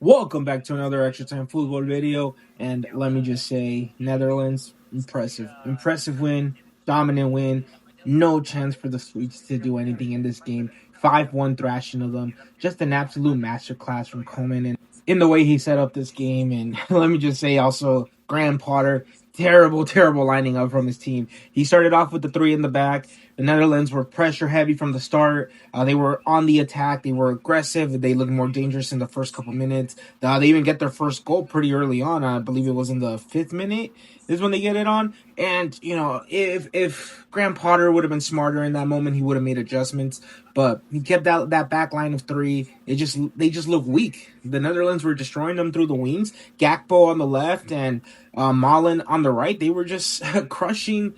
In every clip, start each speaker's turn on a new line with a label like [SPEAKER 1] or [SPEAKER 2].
[SPEAKER 1] Welcome back to another Extra Time Football video. And let me just say, Netherlands, impressive win, dominant win. No chance for the Swedes to do anything in this game. 5-1 thrashing of them. Just an absolute masterclass from Coleman and in the way he set up this game. And let me just say also, Graham Potter, terrible lining up from his team. He started off with the three in the back. The Netherlands were pressure heavy from the start. They were on the attack. They were aggressive. They looked more dangerous in the first couple minutes. They even get their first goal pretty early on. I believe it was in the 5th minute is when they get it on. And, if Graham Potter would have been smarter in that moment, he would have made adjustments. But he kept that back line of three. They just look weak. The Netherlands were destroying them through the wings. Gakpo on the left and Malen on the right. They were just crushing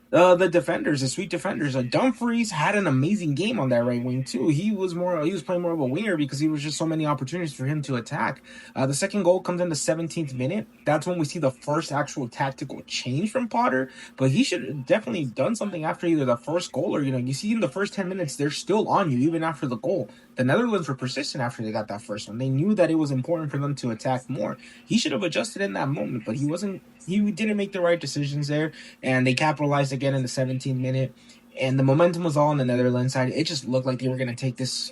[SPEAKER 1] the defenders, the sweet defenders. Dumfries had an amazing game on that right wing too. He was playing more of a winger because he was just so many opportunities for him to attack. The second goal comes in the 17th minute. That's when we see the first actual tactical change from Potter. But he should have definitely done something after either the first goal or you see in the first 10 minutes they're still on you even after the goal. The Netherlands were persistent after they got that first one. They knew that it was important for them to attack more. He should have adjusted in that moment, but he wasn't. He didn't make the right decisions there, and they capitalized again in the 17th minute. And the momentum was all on the Netherlands side. It just looked like they were going to take this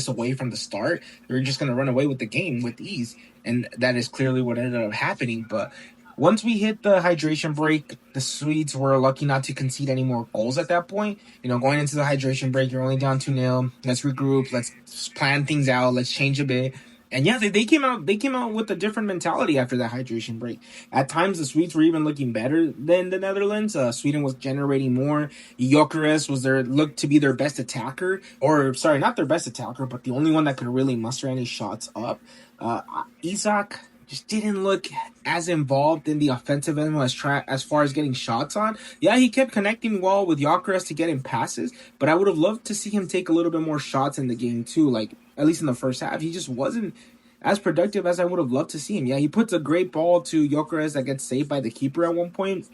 [SPEAKER 1] away from the start. They were just going to run away with the game with ease, and that is clearly what ended up happening. But once we hit the hydration break, the Swedes were lucky not to concede any more goals at that point. Going into the hydration break, you're only down 2-0. Let's regroup. Let's plan things out. Let's change a bit. And yeah, they came out with a different mentality after that hydration break. At times, the Swedes were even looking better than the Netherlands. Sweden was generating more. Gyökeres looked to be their best attacker, or sorry, not their best attacker, but the only one that could really muster any shots up. Isak just didn't look as involved in the offensive end as far as getting shots on. Yeah, he kept connecting well with Gyökeres to get him passes, but I would have loved to see him take a little bit more shots in the game too, like at least in the first half. He just wasn't as productive as I would have loved to see him. Yeah, he puts a great ball to Gyökeres that gets saved by the keeper at one point,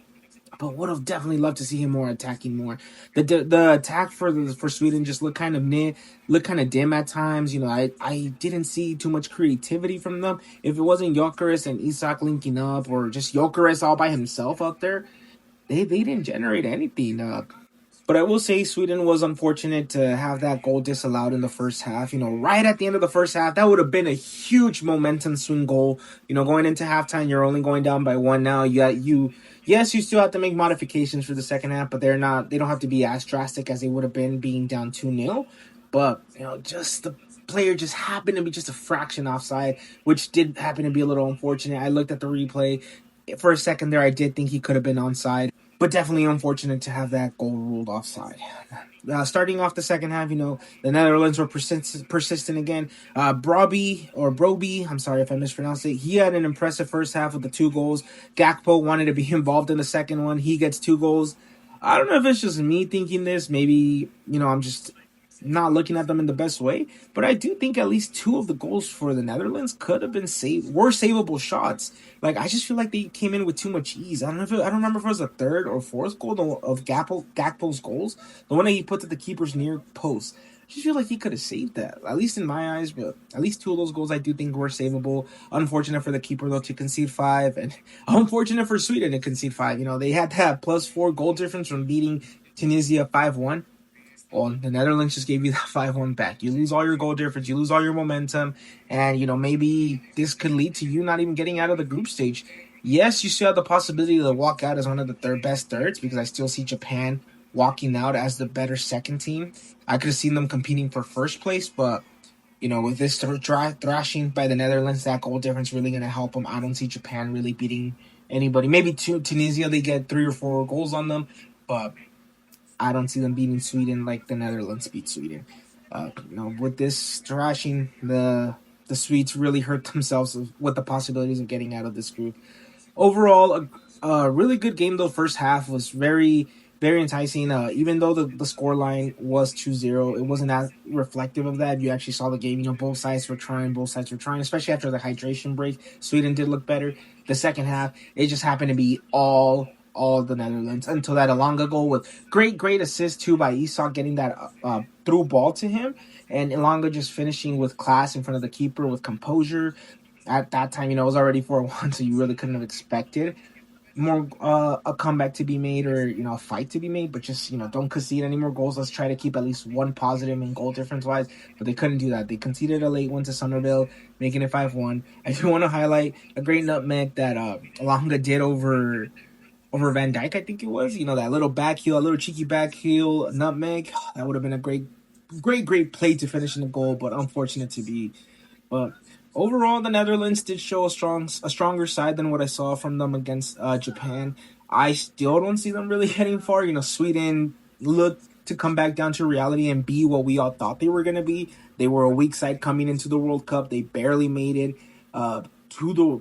[SPEAKER 1] but would have definitely loved to see him attacking more. The attack for Sweden just looked kind of dim at times. I didn't see too much creativity from them. If it wasn't Gyökeres and Isak linking up, or just Gyökeres all by himself out there, they didn't generate anything. But I will say Sweden was unfortunate to have that goal disallowed in the first half. Right at the end of the first half, that would have been a huge momentum swing goal. Going into halftime, you're only going down by 1 now. Yes, you still have to make modifications for the second half, but they don't have to be as drastic as they would have been being down 2-0. But, just the player just happened to be just a fraction offside, which did happen to be a little unfortunate. I looked at the replay. For a second there, I did think he could have been onside. But definitely unfortunate to have that goal ruled offside. Starting off the second half, the Netherlands were persistent again. Broby, I'm sorry if I mispronounced it. He had an impressive first half with the 2 goals. Gakpo wanted to be involved in the second one. He gets 2 goals. I don't know if it's just me thinking this. Maybe, I'm just not looking at them in the best way, but I do think at least 2 of the goals for the Netherlands could have been were savable shots. Like, I just feel like they came in with too much ease. I don't remember if it was the 3rd or 4th goal of Gakpo's goals, the one that he put to the keeper's near post. I just feel like he could have saved that, at least in my eyes. But at least 2 of those goals I do think were savable. Unfortunate for the keeper though to concede 5, and unfortunate for Sweden to concede 5. They had that +4 goal difference from beating Tunisia 5-1. Well, the Netherlands just gave you that 5-1 back. You lose all your goal difference. You lose all your momentum. And, maybe this could lead to you not even getting out of the group stage. Yes, you still have the possibility to walk out as one of the best thirds, because I still see Japan walking out as the better second team. I could have seen them competing for first place, but, with this thrashing by the Netherlands, that goal difference really going to help them. I don't see Japan really beating anybody. Maybe Tunisia, they get 3 or 4 goals on them, but I don't see them beating Sweden like the Netherlands beat Sweden. With this thrashing, the Swedes really hurt themselves with the possibilities of getting out of this group. Overall, a really good game though. First half was very, very enticing. Even though the score line was 2-0, it wasn't as reflective of that. You actually saw the game. Both sides were trying, especially after the hydration break. Sweden did look better. The second half, it just happened to be all the Netherlands until that Elanga goal with great assist too by Isak, getting that through ball to him, and Elanga just finishing with class in front of the keeper with composure. At that time, it was already 4-1, so you really couldn't have expected more a comeback to be made, or a fight to be made, but just don't concede any more goals. Let's try to keep at least one positive in goal difference wise, but they couldn't do that. They conceded a late one to Somerville, making it 5-1. I do want to highlight a great nutmeg that Alhambra did over Van Dijk, I think it was. That little back heel, a little cheeky back heel nutmeg. That would have been a great play to finish in the goal, but unfortunate to be. But overall, the Netherlands did show a stronger side than what I saw from them against Japan. I still don't see them really heading far. Sweden looked to come back down to reality and be what we all thought they were going to be. They were a weak side coming into the World Cup. They barely made it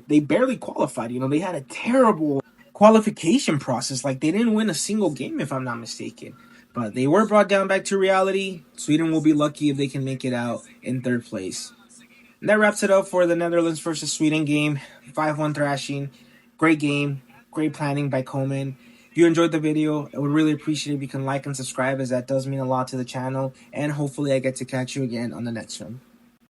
[SPEAKER 1] they barely qualified. They had a terrible qualification process. Like, they didn't win a single game, if I'm not mistaken. But they were brought down back to reality. Sweden will be lucky if they can make it out in third place. And that wraps it up for the Netherlands versus Sweden game. 5-1 thrashing. Great game. Great planning by Coleman. If you enjoyed the video, I would really appreciate it if you can like and subscribe, as that does mean a lot to the channel. And hopefully I get to catch you again on the next one.